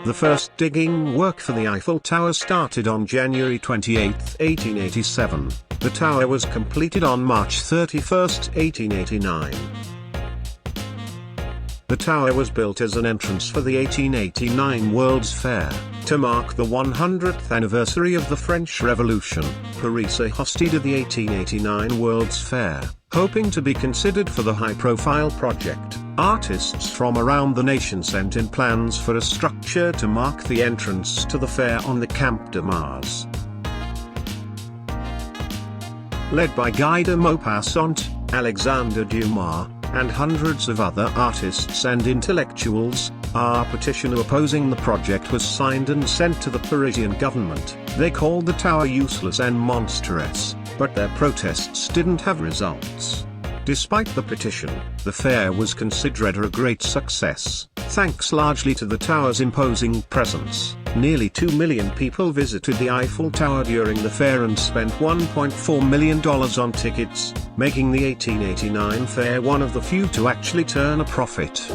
The first digging work for the Eiffel Tower started on January 28, 1887. The tower was completed on March 31, 1889. The tower was built as an entrance for the 1889 World's Fair. To mark the 100th anniversary of the French Revolution, Parisian hosted the 1889 World's Fair, hoping to be considered for the high-profile project. Artists from around the nation sent in plans for a structure to mark the entrance to the fair on the Camp de Mars. Led by Guy de Maupassant, Alexandre Dumas, and hundreds of other artists and intellectuals, a petition opposing the project was signed and sent to the Parisian government. They called the tower useless and monstrous, but their protests didn't have results. Despite the petition, the fair was considered a great success, thanks largely to the tower's imposing presence. Nearly 2 million people visited the Eiffel Tower during the fair and spent $1.4 million on tickets, making the 1889 fair one of the few to actually turn a profit.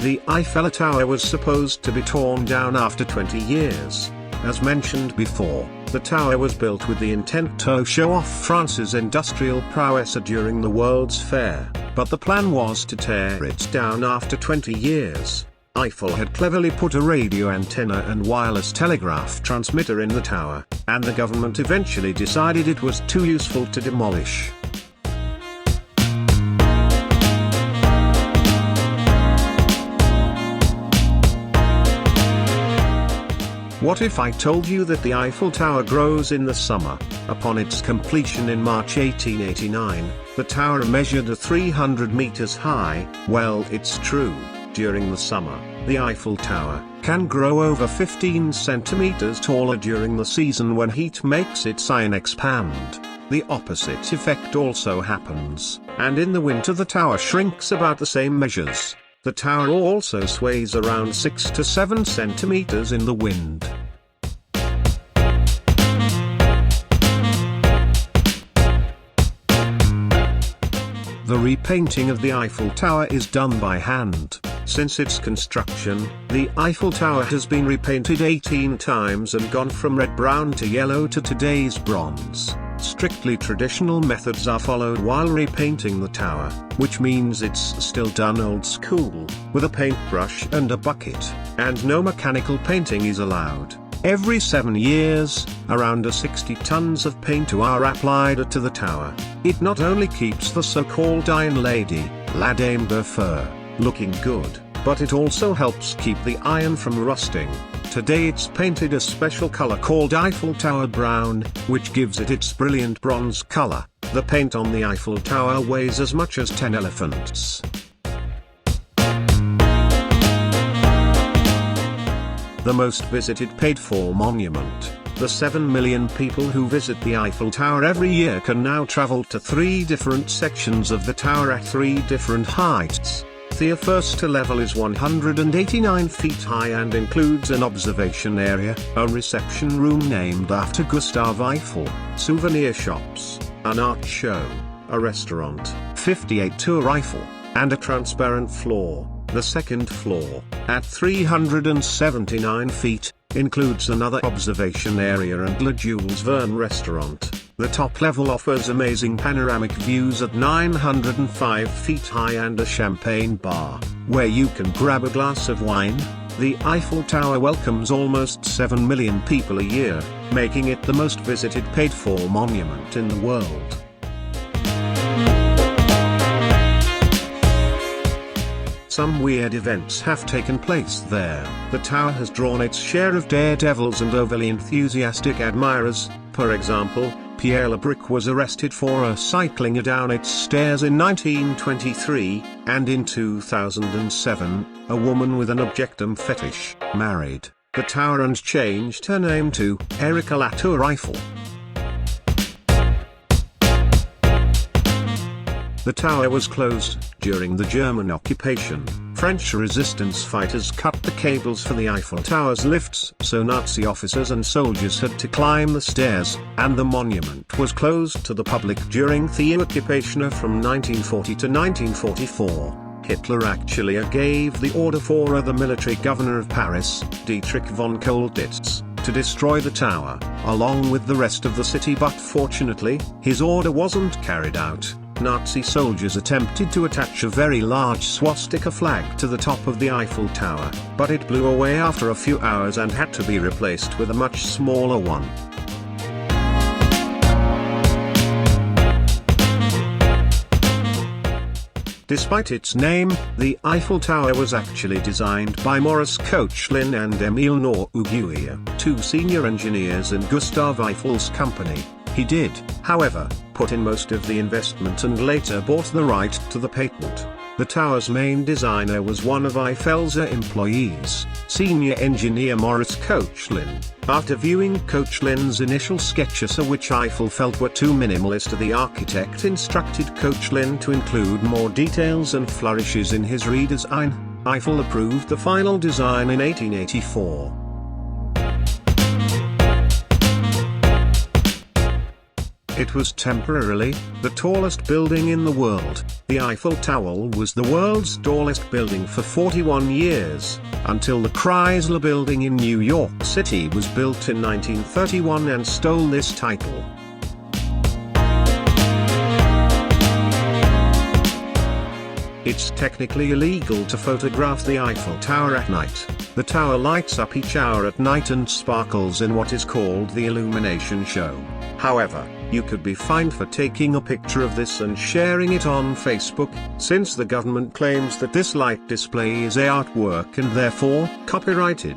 The Eiffel Tower was supposed to be torn down after 20 years. As mentioned before, the tower was built with the intent to show off France's industrial prowess during the World's Fair, but the plan was to tear it down after 20 years. Eiffel had cleverly put a radio antenna and wireless telegraph transmitter in the tower, and the government eventually decided it was too useful to demolish. What if I told you that the Eiffel Tower grows in the summer? Upon its completion in March 1889, the tower measured 300 meters high. Well, it's true, during the summer, the Eiffel Tower can grow over 15 centimeters taller during the season when heat makes its sign expand. The opposite effect also happens, and in the winter the tower shrinks about the same measures. The tower also sways around 6 to 7 centimeters in the wind. The repainting of the Eiffel Tower is done by hand. Since its construction, the Eiffel Tower has been repainted 18 times and gone from red-brown to yellow to today's bronze. Strictly traditional methods are followed while repainting the tower, which means it's still done old school, with a paintbrush and a bucket, and no mechanical painting is allowed. Every 7 years, around 60 tons of paint are applied to the tower. It not only keeps the so-called Iron Lady, La Dame de Fer, looking good, but it also helps keep the iron from rusting. Today it's painted a special color called Eiffel Tower Brown, which gives it its brilliant bronze color. The paint on the Eiffel Tower weighs as much as 10 elephants. The most visited paid-for monument. The 7 million people who visit the Eiffel Tower every year can now travel to 3 different sections of the tower at 3 different heights. The first level is 189 feet high and includes an observation area, a reception room named after Gustave Eiffel, souvenir shops, an art show, a restaurant, 58 Tour Eiffel, and a transparent floor. The second floor, at 379 feet, includes another observation area and Le Jules Verne restaurant. The top level offers amazing panoramic views at 905 feet high and a champagne bar, where you can grab a glass of wine. The Eiffel Tower welcomes almost 7 million people a year, making it the most visited paid-for monument in the world. Some weird events have taken place there. The tower has drawn its share of daredevils and overly enthusiastic admirers. For example, Pierre Lebric was arrested for cycling down its stairs in 1923, and in 2007, a woman with an objectum fetish married the tower and changed her name to Erika Latour Eiffel. The tower was closed during the German occupation French resistance fighters cut the cables for the Eiffel Tower's lifts, so Nazi officers and soldiers had to climb the stairs, and the monument was closed to the public during the occupation from 1940 to 1944. Hitler actually gave the order for the military governor of Paris, Dietrich von Colditz, to destroy the tower, along with the rest of the city, but fortunately, his order wasn't carried out. Nazi soldiers attempted to attach a very large swastika flag to the top of the Eiffel Tower, but it blew away after a few hours and had to be replaced with a much smaller one. Despite its name, the Eiffel Tower was actually designed by Maurice Koechlin and Émile Nourguier, two senior engineers in Gustave Eiffel's company. He did, however, put in most of the investment and later bought the right to the patent. The tower's main designer was one of Eiffel's employees, senior engineer Maurice Koechlin. After viewing Koechlin's initial sketches, which Eiffel felt were too minimalist, the architect instructed Koechlin to include more details and flourishes in his redesign. Eiffel approved the final design in 1884. It was temporarily the tallest building in the world. The Eiffel Tower was the world's tallest building for 41 years, until the Chrysler Building in New York City was built in 1931 and stole this title. It's technically illegal to photograph the Eiffel Tower at night. The tower lights up each hour at night and sparkles in what is called the illumination show. However, you could be fined for taking a picture of this and sharing it on Facebook, since the government claims that this light display is artwork and therefore copyrighted.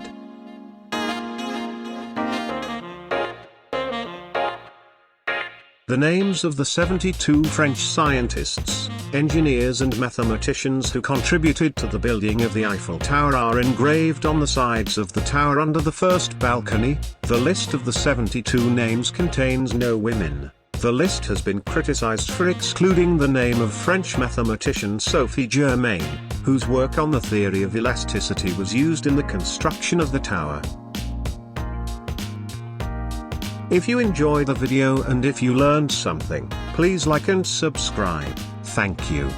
The names of the 72 French scientists, engineers and mathematicians who contributed to the building of the Eiffel Tower are engraved on the sides of the tower under the first balcony. The list of the 72 names contains no women. The list has been criticized for excluding the name of French mathematician Sophie Germain, whose work on the theory of elasticity was used in the construction of the tower. If you enjoyed the video and if you learned something, please like and subscribe. Thank you.